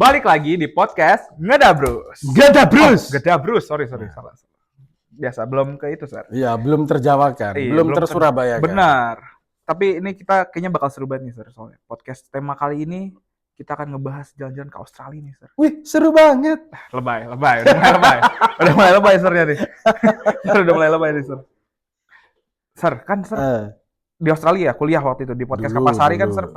Balik lagi di podcast Ngedabrus. Gadabrus. Gedabrus, sorry, salah. Biasa, belum ke itu, Sar. Iya, belum terjawabkan, Iya, belum tersurabayakan. Benar. Tapi ini kita kayaknya bakal seru banget nih, Sar, soalnya. Podcast tema kali ini kita akan ngebahas jalan-jalan ke Australia nih, Sar. Wih, seru banget. Lebay. Udah mulai lebay. Udah mulai lebay, Sarnya nih. Udah mulai lebay nih, Sar. Sar, kan, Sar, di Australia kuliah waktu itu di podcast Kapasari kan, Sar,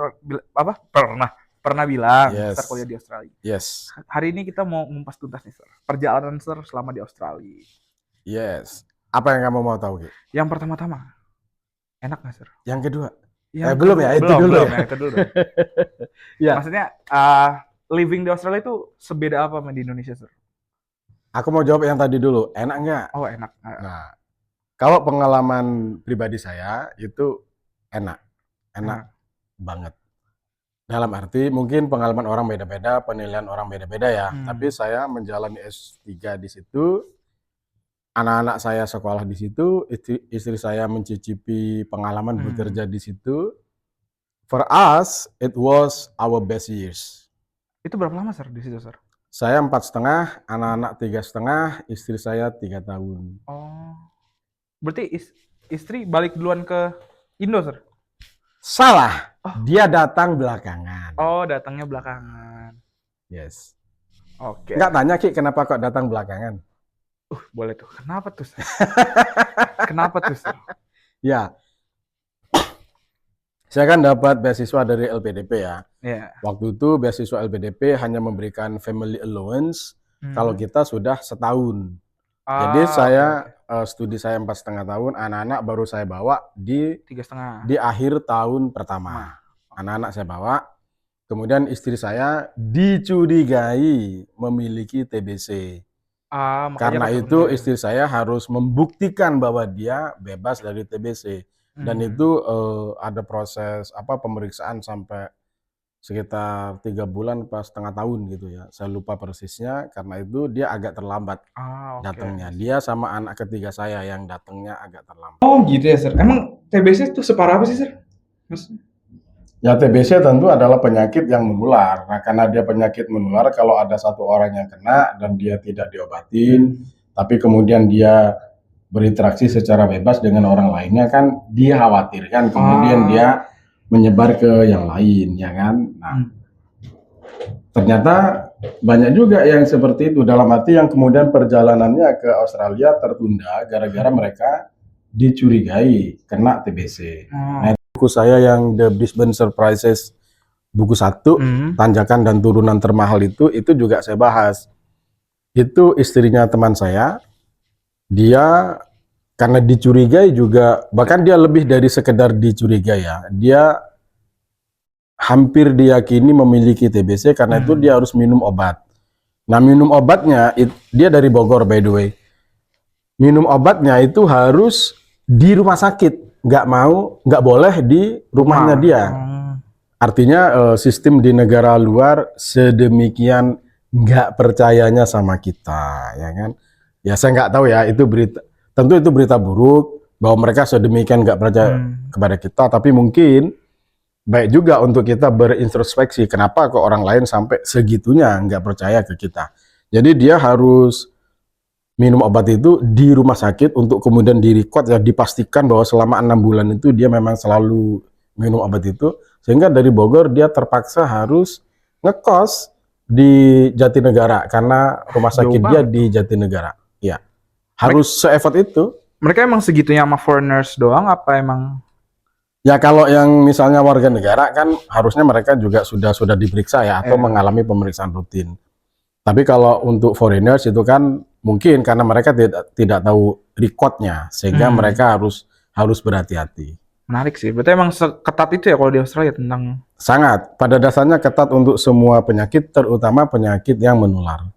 pernah bilang, Yes. Sar kuliah di Australia. Yes. Hari ini kita mau ngumpas tuntas nih, Sir. Perjalanan Sir selama di Australia. Yes. Apa yang kamu mau tahu, Ki? Yang pertama-tama, enak nggak, Sir? Yang kedua? Belum ya? Itu dulu. Yang itu dulu. Ya. Maksudnya, living di Australia itu sebeda apa sama di Indonesia, Sir? Aku mau jawab yang tadi dulu. Enak nggak? Oh, enak. Nah, kalau pengalaman pribadi saya itu enak banget. Dalam arti mungkin pengalaman orang beda-beda, penilaian orang beda-beda ya. Tapi saya menjalani S3 di situ, anak-anak saya sekolah di situ, istri saya mencicipi pengalaman bekerja di situ. For us, it was our best years. Itu berapa lama, Sir, di situ, Sir? Saya 4,5, anak-anak 3,5, istri saya 3 tahun. Oh, berarti istri balik duluan ke Indo, Sir? Salah, dia datang belakangan. Oh, datangnya belakangan. Yes. Oke. Nggak tanya, Ki, kenapa kok datang belakangan? Boleh tuh. Kenapa tuh, Sir? Kenapa tuh, Sir? Ya, saya kan dapat beasiswa dari LPDP ya. Iya. Waktu itu beasiswa LPDP hanya memberikan family allowance kalau kita sudah setahun. Jadi saya studi saya 4,5 tahun, anak-anak baru saya bawa di 3,5. di akhir tahun pertama. Anak-anak saya bawa, kemudian istri saya dicurigai memiliki TBC. Karena itu istri saya harus membuktikan bahwa dia bebas dari TBC. Dan itu ada proses pemeriksaan sampai sekitar 3 bulan pas setengah tahun gitu ya. Saya lupa persisnya, karena itu dia agak terlambat datangnya. Dia sama anak ketiga saya yang datangnya agak terlambat. Oh gitu ya, Sir. Emang TBC itu separah apa sih, Sir? Ya, TBC tentu adalah penyakit yang menular. Nah, karena dia penyakit menular, kalau ada satu orang yang kena dan dia tidak diobatin, tapi kemudian dia berinteraksi secara bebas dengan orang lainnya, kan dia khawatirkan kemudian dia menyebar ke yang lain, ya kan? Nah, ternyata banyak juga yang seperti itu, dalam arti yang kemudian perjalanannya ke Australia tertunda gara-gara mereka dicurigai kena TBC. Nah, buku saya yang The Brisbane Surprises buku 1, tanjakan dan turunan termahal itu juga saya bahas. Itu istrinya teman saya, dia karena dicurigai juga, bahkan dia lebih dari sekedar dicurigai ya, dia hampir diyakini memiliki TBC, karena itu dia harus minum obat. Nah, minum obatnya, dia dari Bogor by the way, minum obatnya itu harus di rumah sakit, nggak boleh di rumahnya dia. Artinya sistem di negara luar sedemikian nggak percayanya sama kita, ya kan? Ya saya nggak tahu ya, itu berita, tentu itu berita buruk bahwa mereka sedemikian nggak percaya kepada kita, tapi mungkin baik juga untuk kita berintrospeksi, kenapa kok orang lain sampai segitunya nggak percaya ke kita. Jadi dia harus minum obat itu di rumah sakit untuk kemudian direcord ya, dipastikan bahwa selama 6 bulan itu dia memang selalu minum obat itu, sehingga dari Bogor dia terpaksa harus ngekos di Jatinegara karena rumah sakit dia di Jatinegara. Ya, harus se-effort itu. Mereka emang segitunya sama foreigners doang apa emang? Ya, kalau yang misalnya warga negara kan harusnya mereka juga sudah diperiksa ya, atau mengalami pemeriksaan rutin. Tapi kalau untuk foreigners itu kan mungkin karena mereka tidak tahu recordnya, sehingga mereka harus berhati-hati. Menarik sih, berarti emang ketat itu ya kalau di Australia tentang... Sangat, pada dasarnya ketat untuk semua penyakit, terutama penyakit yang menular.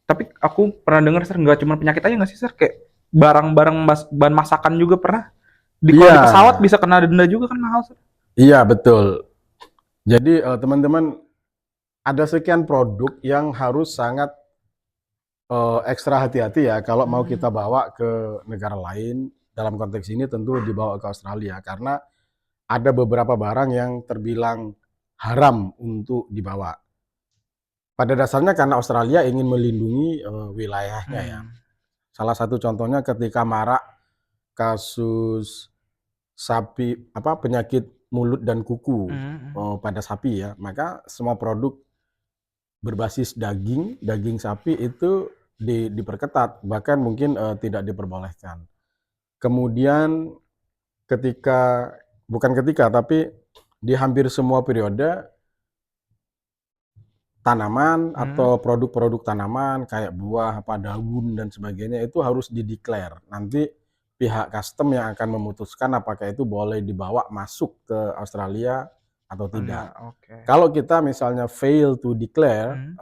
Tapi aku pernah dengar, Sir, nggak cuma penyakit aja nggak sih, Sir? Kayak barang-barang bahan masakan juga pernah. Kalau di pesawat bisa kena denda juga kan, mahal, Sir? Iya, betul. Jadi teman-teman, ada sekian produk yang harus sangat ekstra hati-hati ya kalau mau kita bawa ke negara lain. Dalam konteks ini tentu dibawa ke Australia, karena ada beberapa barang yang terbilang haram untuk dibawa. Pada dasarnya karena Australia ingin melindungi wilayahnya ya. Salah satu contohnya ketika marak kasus sapi penyakit mulut dan kuku pada sapi ya, maka semua produk berbasis daging sapi itu diperketat, bahkan mungkin tidak diperbolehkan. Kemudian tapi di hampir semua periode tanaman atau produk-produk tanaman kayak buah, daun dan sebagainya itu harus dideklar. Nanti pihak custom yang akan memutuskan apakah itu boleh dibawa masuk ke Australia atau tidak. Kalau kita misalnya fail to declare,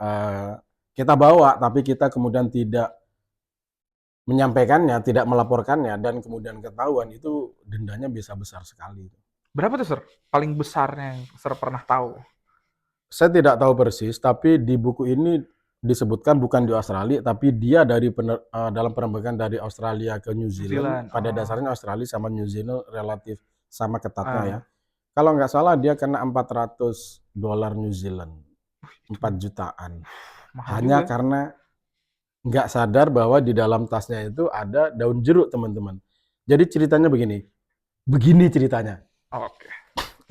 kita bawa tapi kita kemudian tidak menyampaikannya, tidak melaporkannya, dan kemudian ketahuan, itu dendanya bisa besar sekali. Berapa tuh, Sir? Paling besarnya yang Sir pernah tahu? Saya tidak tahu persis, tapi di buku ini disebutkan bukan di Australia, tapi dia dalam penerbangan dari Australia ke New Zealand. Pada dasarnya Australia sama New Zealand relatif sama ketatnya ya. Kalau nggak salah dia kena $400 New Zealand, 4 jutaan. Hanya karena nggak sadar bahwa di dalam tasnya itu ada daun jeruk, teman-teman. Jadi ceritanya begini ceritanya.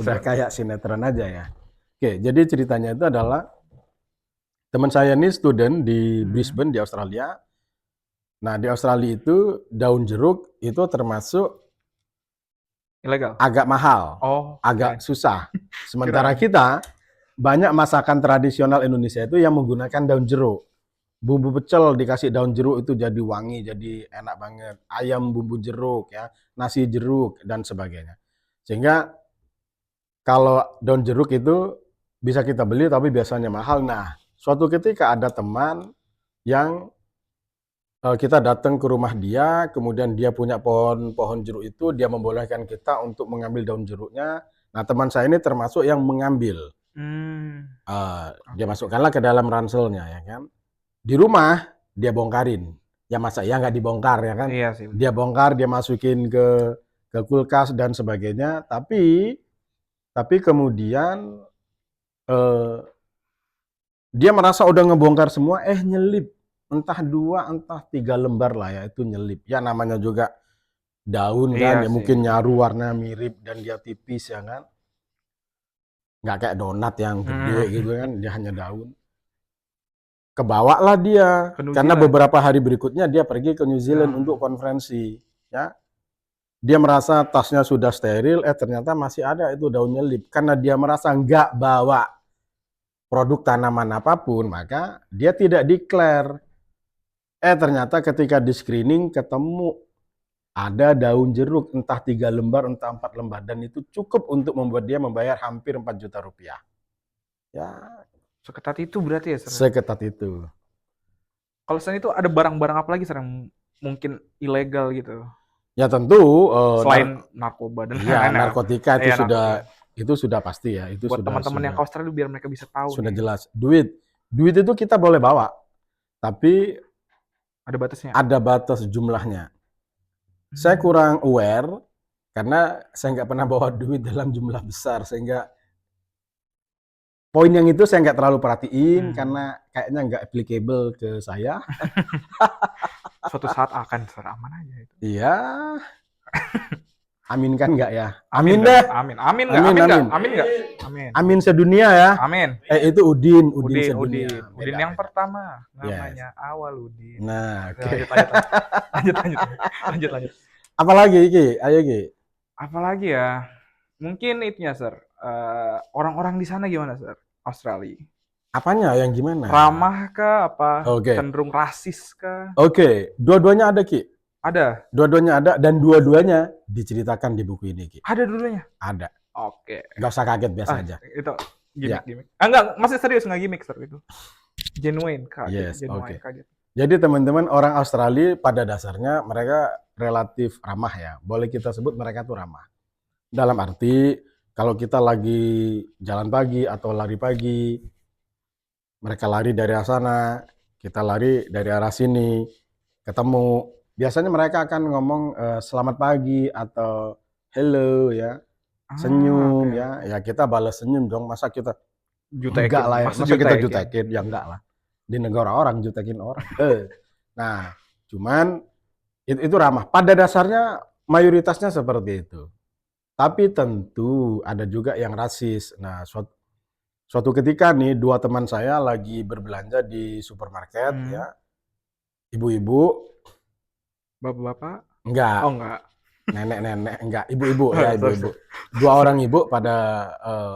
Udah kayak sinetron aja ya. Oke, jadi ceritanya itu adalah teman saya ini student di Brisbane di Australia. Nah, di Australia itu daun jeruk itu termasuk ilegal, agak mahal, agak susah. Sementara kita banyak masakan tradisional Indonesia itu yang menggunakan daun jeruk. Bumbu pecel dikasih daun jeruk itu jadi wangi, jadi enak banget. Ayam bumbu jeruk ya, nasi jeruk dan sebagainya. Sehingga kalau daun jeruk itu bisa kita beli tapi biasanya mahal. Nah, suatu ketika ada teman yang kita datang ke rumah dia, kemudian dia punya pohon jeruk itu, dia membolehkan kita untuk mengambil daun jeruknya. Nah, teman saya ini termasuk yang mengambil. Dia masukkanlah ke dalam ranselnya ya kan. Di rumah dia bongkarin. Ya masa ya nggak dibongkar ya kan? Iya sih. Dia bongkar, dia masukin ke kulkas dan sebagainya. Tapi kemudian dia merasa udah ngebongkar semua, nyelip entah 2 entah 3 lembar lah ya, itu nyelip. Ya namanya juga daun kan, ya mungkin nyaru warna mirip dan dia tipis ya kan. Nggak kayak donat yang gede gitu kan, dia hanya daun. Kebawalah dia, karena beberapa hari berikutnya dia pergi ke New Zealand untuk konferensi ya. Dia merasa tasnya sudah steril, ternyata masih ada itu daun nyelip. Karena dia merasa nggak bawa produk tanaman apapun, maka dia tidak declare. Ternyata ketika di screening ketemu ada daun jeruk, entah 3 lembar, entah 4 lembar. Dan itu cukup untuk membuat dia membayar hampir 4 juta rupiah. Ya, seketat itu berarti ya, Sir? Seketat itu. Kalau selain itu ada barang-barang apa lagi, Sir, yang mungkin ilegal gitu? Ya tentu selain narkoba dan lain-lain. Narkotika itu sudah pasti ya. Itu buat teman-teman yang ke Australia biar mereka bisa tahu. Sudah jelas. Duit itu kita boleh bawa, tapi ada batasnya. Ada batas jumlahnya. Saya kurang aware karena saya nggak pernah bawa duit dalam jumlah besar, sehingga poin yang itu saya nggak terlalu perhatiin karena kayaknya nggak applicable ke saya. Suatu saat akan aman aja itu. Iya. Amin kan nggak ya? Amin deh. Amin nggak? Amin sedunia ya. Amin. Itu Udin sedunia. Udin yang pertama namanya Awal Udin. Nah, oke. Lanjut. Apalagi Ki? Ayo Ki. Apalagi ya? Mungkin itunya, Sir. Orang-orang di sana gimana, Sir? Australia. Apanya yang gimana? Ramah kah? Apa cenderung rasis kah? Oke, dua-duanya ada Ki. Ada. Dua-duanya ada dan dua-duanya diceritakan di buku ini Ki. Ada dua-duanya? Ada. Oke. Gak usah kaget, biasa aja. Itu gimmick. Enggak, masih serius, nggak gimmick, Sir, itu. Genuine, kaget. Kaget. Jadi teman-teman, orang Australia pada dasarnya mereka relatif ramah ya. Boleh kita sebut mereka tuh ramah. Dalam arti kalau kita lagi jalan pagi atau lari pagi, mereka lari dari arah sana, kita lari dari arah sini, ketemu. Biasanya mereka akan ngomong selamat pagi atau hello ya, senyum ya. Ya kita balas senyum dong, masa kita Jutekin. Enggak lah ya, Masa masa kita jutekin? jutekin? Ya enggak lah. Di negara orang jutekin orang. Nah, cuman itu ramah. Pada dasarnya mayoritasnya seperti itu. Tapi tentu ada juga yang rasis. Nah, suatu ketika nih dua teman saya lagi berbelanja di supermarket ya, ibu-ibu, Bapak-bapak? enggak, Oh enggak. nenek-nenek, enggak, ibu-ibu ya, Sorry, ibu-ibu. sorry. Dua orang ibu pada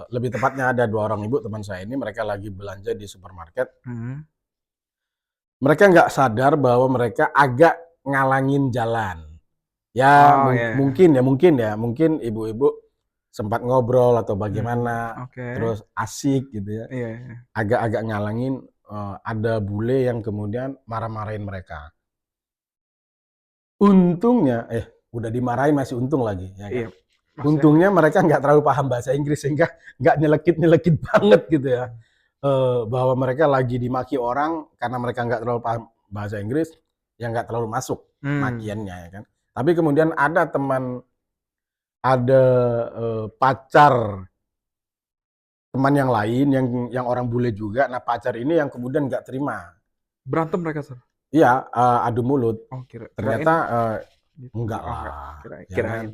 lebih tepatnya ada dua orang ibu teman saya ini, mereka lagi belanja di supermarket. Mereka nggak sadar bahwa mereka agak ngalangin jalan. Ya Oh ya. mungkin ibu-ibu sempat ngobrol atau bagaimana, Oke. terus asik gitu ya. Iya. Agak-agak ngalangin, ada bule yang kemudian marah-marahin mereka. Untungnya, udah dimarahin masih untung lagi, ya kan? Iya. Maksudnya, Untungnya mereka nggak terlalu paham bahasa Inggris sehingga nggak nyelekit-nyelekit banget gitu ya. Bahwa mereka lagi dimaki orang karena mereka nggak terlalu paham bahasa Inggris, ya nggak terlalu masuk makiannya ya kan. Tapi kemudian ada pacar teman yang lain yang orang bule juga. Nah pacar ini yang kemudian nggak terima. berantem mereka, Sir? Iya, adu mulut. Oh, Ternyata gitu. enggak Oh, lah. Kirain. Ya kan?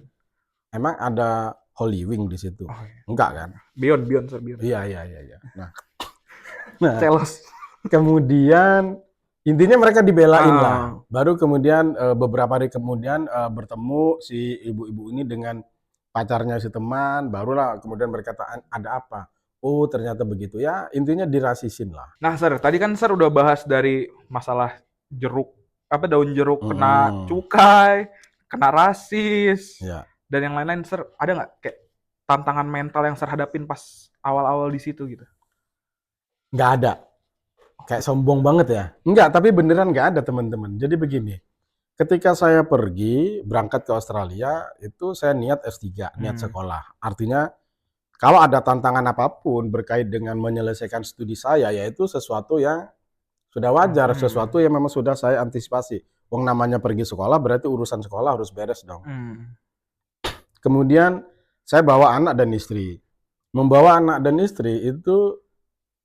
Emang ada Holy Wing di situ? Oh, iya. Enggak kan? Beyond, Sir, Beyond. Iya. Nah, Celos. kemudian intinya mereka dibelain lah. Baru kemudian beberapa hari kemudian bertemu si ibu-ibu ini dengan pacarnya si teman, barulah kemudian berkata ada apa? Oh ternyata begitu ya, intinya dirasisin lah. Nah, Sir, tadi kan Sir udah bahas dari masalah daun jeruk kena cukai, kena rasis, dan yang lain-lain. Sir, ada nggak kayak tantangan mental yang Sir hadapin pas awal-awal di situ gitu? Nggak ada. Kayak sombong banget ya. Enggak, tapi beneran nggak ada teman-teman. Jadi begini, ketika saya pergi berangkat ke Australia, itu saya niat S3, niat sekolah. Artinya kalau ada tantangan apapun berkait dengan menyelesaikan studi saya, yaitu sesuatu yang sudah wajar, sesuatu yang memang sudah saya antisipasi. Wong namanya pergi sekolah berarti urusan sekolah harus beres dong. Kemudian saya bawa anak dan istri. Membawa anak dan istri itu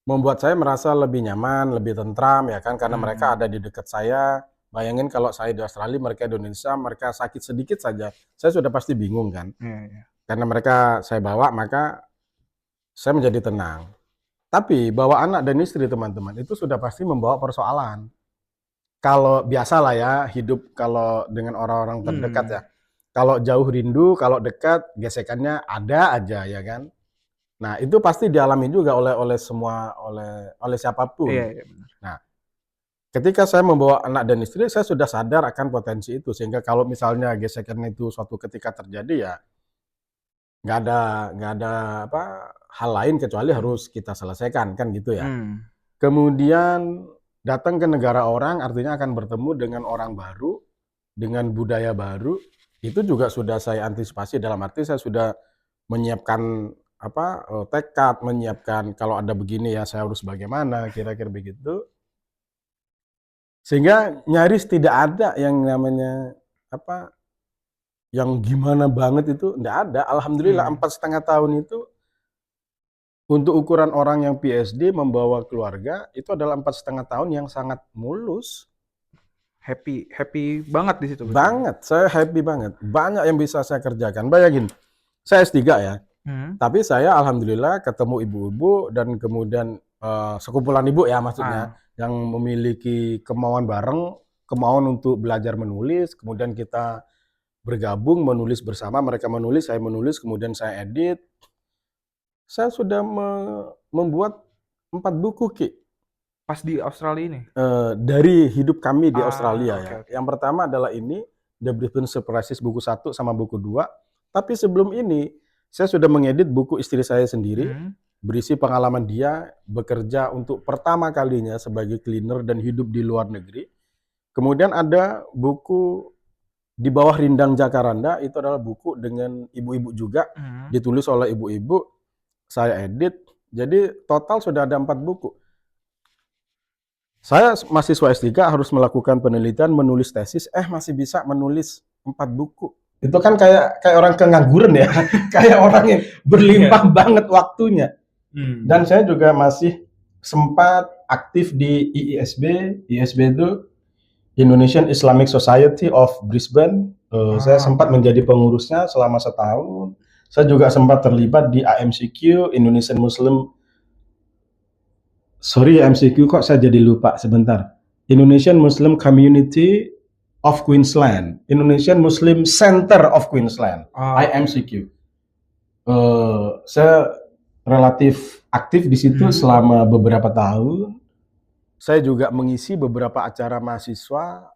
membuat saya merasa lebih nyaman, lebih tentram ya kan, karena mereka ada di dekat saya. Bayangin kalau saya di Australia, mereka di Indonesia, mereka sakit sedikit saja, saya sudah pasti bingung kan. Karena mereka saya bawa, maka saya menjadi tenang. Tapi bawa anak dan istri teman-teman, itu sudah pasti membawa persoalan. Kalau biasalah ya, hidup kalau dengan orang-orang terdekat ya. Kalau jauh rindu, kalau dekat gesekannya ada aja ya kan. Nah, itu pasti dialami juga oleh siapapun. Iya, benar. Nah, ketika saya membawa anak dan istri, saya sudah sadar akan potensi itu, sehingga kalau misalnya gesekan itu suatu ketika terjadi ya nggak ada hal lain kecuali harus kita selesaikan kan gitu ya. Kemudian datang ke negara orang, artinya akan bertemu dengan orang baru, dengan budaya baru, itu juga sudah saya antisipasi, dalam arti saya sudah menyiapkan tekad, menyiapkan kalau ada begini ya saya harus bagaimana, kira-kira begitu. Sehingga nyaris tidak ada yang namanya yang gimana banget itu, enggak ada. Alhamdulillah 4,5 tahun itu untuk ukuran orang yang PhD membawa keluarga itu adalah 4,5 tahun yang sangat mulus. Happy banget di situ. Banget, saya happy banget. Banyak yang bisa saya kerjakan. Bayangin, saya S3 ya. Tapi saya alhamdulillah ketemu ibu-ibu dan kemudian sekumpulan ibu ya maksudnya yang memiliki kemauan bareng, kemauan untuk belajar menulis, kemudian kita bergabung menulis bersama, mereka menulis, saya menulis, kemudian saya edit. Saya sudah membuat 4 buku, Ki. Pas di Australia ini? Dari hidup kami di Australia ya. Okay. Yang pertama adalah ini, The Brisbane Surprises buku 1 sama buku 2. Tapi sebelum ini, saya sudah mengedit buku istri saya sendiri, berisi pengalaman dia bekerja untuk pertama kalinya sebagai cleaner dan hidup di luar negeri. Kemudian ada buku Di Bawah Rindang Jakaranda, itu adalah buku dengan ibu-ibu juga, ditulis oleh ibu-ibu, saya edit, jadi total sudah ada 4 buku. Saya mahasiswa S3 harus melakukan penelitian, menulis tesis, masih bisa menulis 4 buku. Itu kan kayak orang kengangguran ya, kayak orang yang berlimpah banget waktunya. Dan saya juga masih sempat aktif di IISB. IISB itu Indonesian Islamic Society of Brisbane. Saya sempat menjadi pengurusnya selama setahun. Saya juga sempat terlibat di AMCQ, Indonesian Muslim. Sorry AMCQ kok saya jadi lupa sebentar. Indonesian Muslim Community of Queensland, Indonesian Muslim Center of Queensland, IMCQ. Saya relatif aktif di situ selama beberapa tahun. Saya juga mengisi beberapa acara mahasiswa.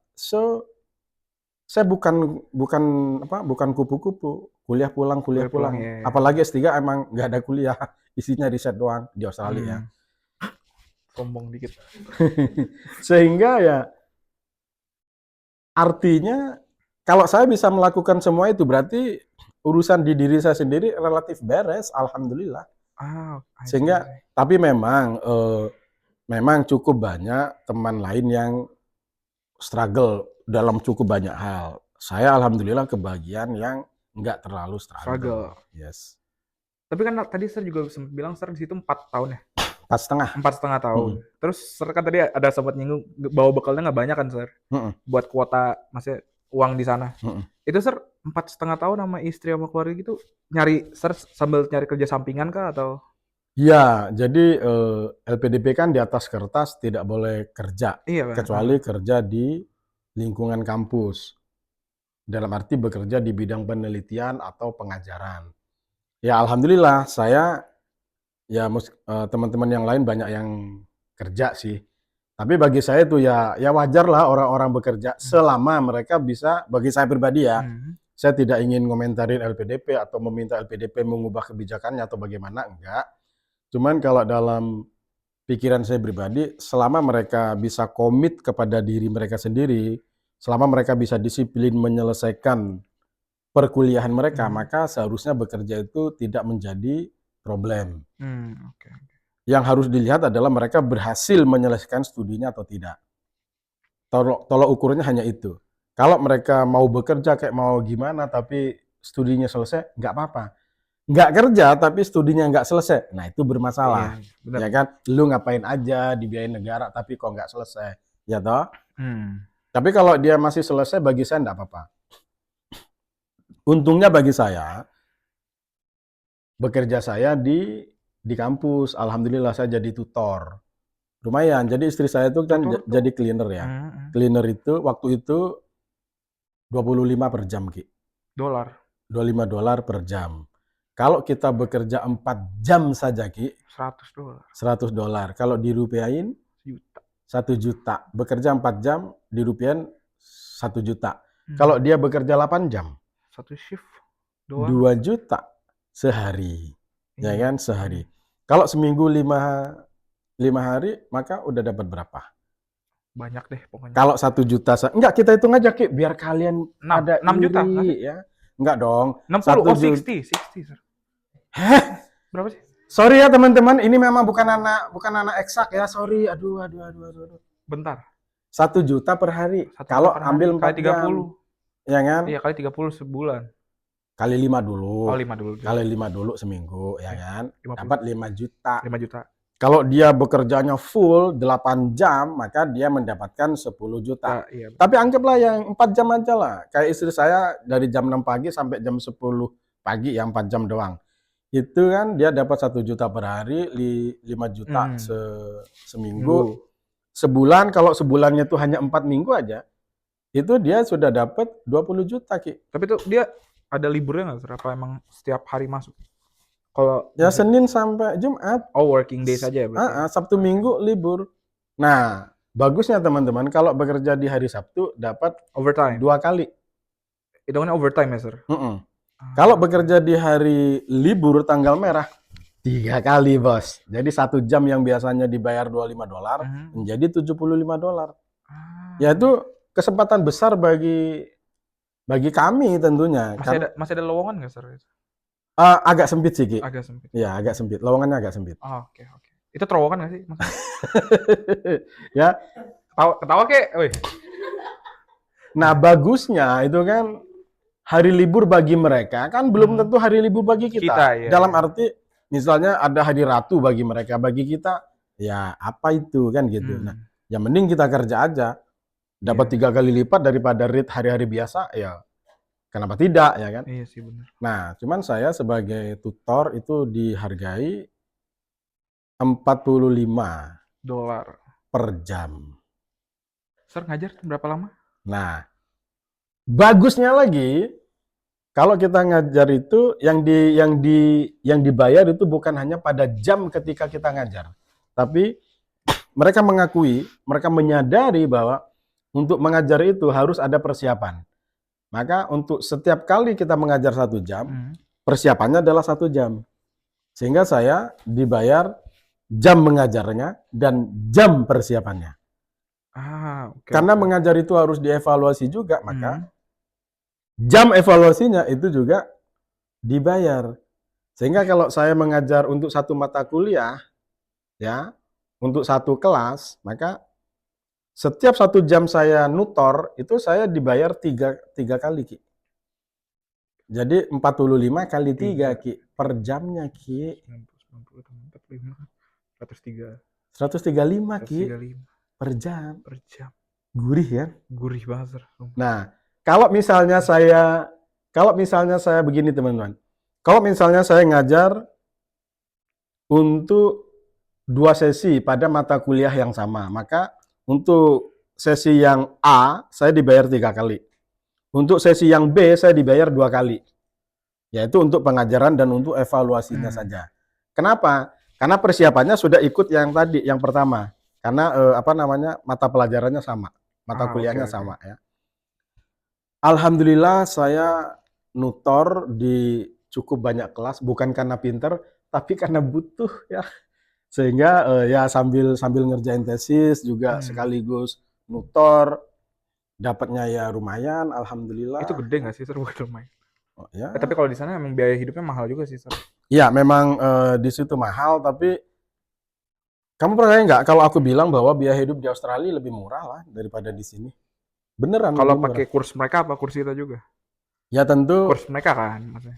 Saya bukan kupu-kupu, kuliah pulang. Ya. Apalagi S3 emang nggak ada kuliah, isinya riset doang di Australia. Sombong dikit. Sehingga ya artinya kalau saya bisa melakukan semua itu berarti urusan di diri saya sendiri relatif beres, alhamdulillah. Sehingga tapi memang cukup banyak teman lain yang struggle dalam cukup banyak hal. Saya alhamdulillah kebagian yang nggak terlalu struggle. Yes. Tapi kan tadi saya juga sempat bilang di situ 4 tahun ya. 4,5 tahun. Terus Sir kan tadi ada sempat nyinggung bawa bekalnya nggak banyak kan Sir? Buat kuota maksudnya uang di sana. Itu Sir 4,5 tahun sama istri sama keluarga gitu nyari Sir sambil nyari kerja sampingan kah atau? Ya, jadi LPDP kan di atas kertas tidak boleh kerja, kecuali kerja di lingkungan kampus. Dalam arti bekerja di bidang penelitian atau pengajaran. Ya alhamdulillah saya teman-teman yang lain banyak yang kerja sih. Tapi bagi saya itu ya wajar lah orang-orang bekerja selama mereka bisa, bagi saya pribadi ya. Saya tidak ingin ngomentarin LPDP atau meminta LPDP mengubah kebijakannya atau bagaimana, enggak. Cuman kalau dalam pikiran saya pribadi, selama mereka bisa komit kepada diri mereka sendiri, selama mereka bisa disiplin menyelesaikan perkuliahan mereka, maka seharusnya bekerja itu tidak menjadi problem. Yang harus dilihat adalah mereka berhasil menyelesaikan studinya atau tidak. Tolak ukurnya hanya itu. Kalau mereka mau bekerja kayak mau gimana tapi studinya selesai, nggak apa-apa. Nggak kerja tapi studinya nggak selesai, nah itu bermasalah. Ya kan, lu ngapain aja dibiayain negara tapi kok nggak selesai, ya toh? Tapi kalau dia masih selesai, bagi saya nggak apa-apa. Untungnya bagi saya, bekerja saya di kampus, alhamdulillah saya jadi tutor. Lumayan, jadi istri saya itu kan jadi cleaner ya. Cleaner itu waktu itu 25 per jam, Ki. $25 per jam. Kalau kita bekerja 4 jam saja, Ki, $100. Kalau dirupiahin 1 juta. Bekerja 4 jam dirupiahin 1 juta. Kalau dia bekerja 8 jam, 1 shift 2 juta sehari. Ya kan, sehari. Kalau seminggu 5 hari, maka udah dapat berapa? Banyak deh pokoknya. Kalau 1 juta, enggak, kita hitung aja, Ki, biar kalian 6 juta ya. Enggak dong. 60, 60 Sir. Berapa sih? Sorry ya teman-teman, ini memang bukan anak eksak ya, sorry. Aduh. Bentar. 1 juta per hari. Kalau ambil 4 jam. Ya kan? Iya, kali 30 sebulan. Kali 5 dulu. 5 dulu. Kali 5 dulu seminggu, ya kan? Dapat 5 juta. 5 juta. Kalau dia bekerjanya full 8 jam, maka dia mendapatkan 10 juta. Iya. Tapi anggaplah yang 4 jam aja lah. Kayak istri saya dari jam 6 pagi sampai jam 10 pagi, yang 4 jam doang. Itu kan dia dapat 1 juta per hari, 5 juta seminggu. Sebulan, kalau sebulannya itu hanya 4 minggu aja, itu dia sudah dapat 20 juta, Ki. Tapi itu dia ada liburnya nggak? Apa emang setiap hari masuk? Kalau ya Senin sampai Jumat. Working day saja ya berarti. Sabtu Minggu libur. Nah, bagusnya teman-teman kalau bekerja di hari Sabtu dapat overtime 2 kali. Itu kan overtime ya, Sir? Kalau bekerja di hari libur tanggal merah 3 kali, Bos. Jadi 1 jam yang biasanya dibayar $25 menjadi $75. Ya itu kesempatan besar bagi kami tentunya. Masih ada lowongan nggak, Sir? Agak sempit sih, Ki. Agak sempit. Ya, agak sempit. Lowongannya agak sempit. Oke. Itu terowongan nggak sih? Ya. Ketawa kek. Nah, bagusnya itu kan hari libur bagi mereka kan belum tentu hari libur bagi kita. Dalam arti misalnya ada hari Ratu bagi mereka, bagi kita ya apa itu kan gitu. Nah, ya mending kita kerja aja, dapat 3 kali lipat daripada rate hari-hari biasa, ya kenapa tidak ya kan? Iya sih benar. Nah, cuman saya sebagai tutor itu dihargai $45 per jam. Sir ngajar berapa lama? Nah, bagusnya lagi kalau kita ngajar itu yang dibayar itu bukan hanya pada jam ketika kita ngajar, tapi mereka mengakui, mereka menyadari bahwa untuk mengajar itu harus ada persiapan. Maka untuk setiap kali kita mengajar 1 jam, persiapannya adalah 1 jam. Sehingga saya dibayar jam mengajarnya dan jam persiapannya. Karena mengajar itu harus dievaluasi juga, maka jam evaluasinya itu juga dibayar. Sehingga kalau saya mengajar untuk 1 mata kuliah, ya, untuk 1 kelas, maka setiap 1 jam saya nutor, itu saya dibayar 3 kali, Ki. Jadi 45 kali 3, Ki, per jamnya, Ki. 135, Ki, per jam. Gurih ya? Gurih banget, Sir. Nah, kalau misalnya saya begini, teman-teman. Kalau misalnya saya ngajar untuk 2 sesi pada mata kuliah yang sama, maka untuk sesi yang A, saya dibayar 3 kali. Untuk sesi yang B, saya dibayar 2 kali. Yaitu untuk pengajaran dan untuk evaluasinya saja. Kenapa? Karena persiapannya sudah ikut yang tadi, yang pertama. Karena mata pelajarannya sama, mata kuliahnya sama ya. Alhamdulillah saya nutor di cukup banyak kelas, bukan karena pinter, tapi karena butuh ya. Sehingga ya sambil ngerjain tesis juga sekaligus nutor, dapatnya ya lumayan, alhamdulillah. Itu gede nggak sih, Sir, buat lumayan? Oh, ya. Tapi kalau di sana emang biaya hidupnya mahal juga sih, Sir. Iya, memang di situ mahal, tapi kamu percaya nggak kalau aku bilang bahwa biaya hidup di Australia lebih murah lah daripada di sini? Beneran. Kalau pakai kurs mereka apa kurs kita juga? Ya tentu. Kurs mereka kan, maksudnya.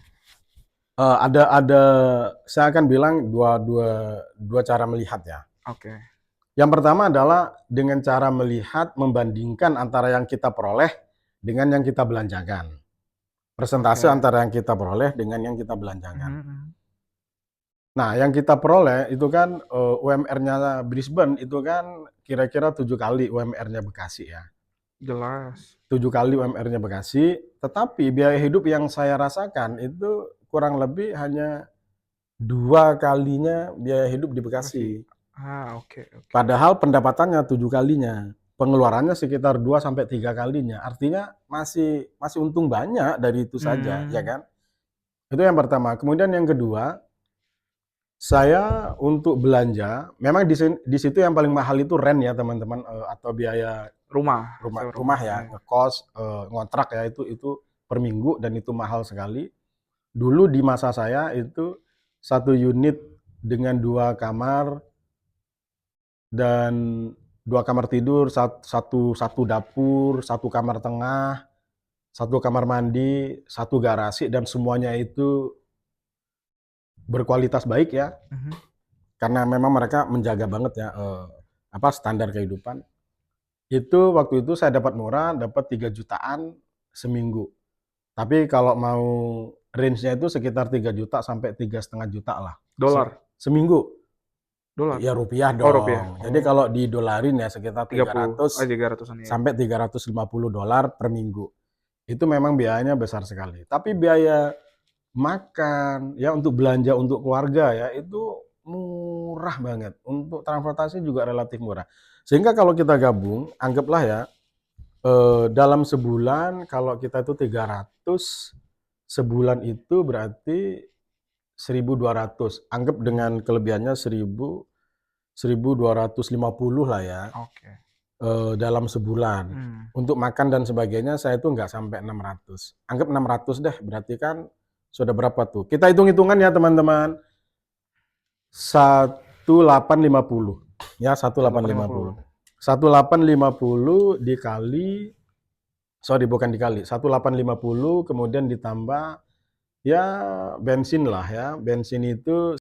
Saya akan bilang dua cara melihat ya. Oke. Yang pertama adalah dengan cara melihat, membandingkan antara yang kita peroleh dengan yang kita belanjakan. Persentase antara yang kita peroleh dengan yang kita belanjakan. Nah, yang kita peroleh itu kan UMR-nya Brisbane itu kan kira-kira 7 kali UMR-nya Bekasi ya. Jelas. 7 kali UMR-nya Bekasi, tetapi biaya hidup yang saya rasakan itu kurang lebih hanya 2 kalinya biaya hidup di Bekasi. Oke. Padahal pendapatannya 7 kalinya, pengeluarannya sekitar 2-3 kalinya. Artinya masih untung banyak dari itu saja, ya kan? Itu yang pertama. Kemudian yang kedua, saya untuk belanja, memang di situ yang paling mahal itu rent ya teman-teman, atau biaya rumah ya, ngekos, ngontrak ya, itu per minggu dan itu mahal sekali. Dulu di masa saya itu 1 unit dengan 2 kamar dan 2 kamar tidur, satu dapur, 1 kamar tengah, 1 kamar mandi, 1 garasi, dan semuanya itu berkualitas baik ya. Karena memang mereka menjaga banget ya standar kehidupan. Itu waktu itu saya dapat murah, dapat 3 jutaan seminggu. Tapi kalau mau range-nya itu sekitar 3 juta sampai 3,5 juta lah. Dolar? Seminggu. Dolar? Ya rupiah dong. Rupiah. Jadi kalau didolarin ya sekitar 300 300-an ya. sampai $350 per minggu. Itu memang biayanya besar sekali. Tapi biaya makan, ya untuk belanja untuk keluarga ya itu murah banget. Untuk transportasi juga relatif murah. Sehingga kalau kita gabung, anggaplah ya dalam sebulan kalau kita itu 300, sebulan itu berarti 1.200. Anggap dengan kelebihannya 1.250 lah ya. Dalam sebulan. Untuk makan dan sebagainya saya itu nggak sampai 600. Anggap 600 deh, berarti kan sudah berapa tuh? Kita hitung-hitungan ya teman-teman. 1.850. Ya, 1.850. 1.850 dikali, bukan dikali, 1.850 kemudian ditambah ya bensin lah ya. Bensin itu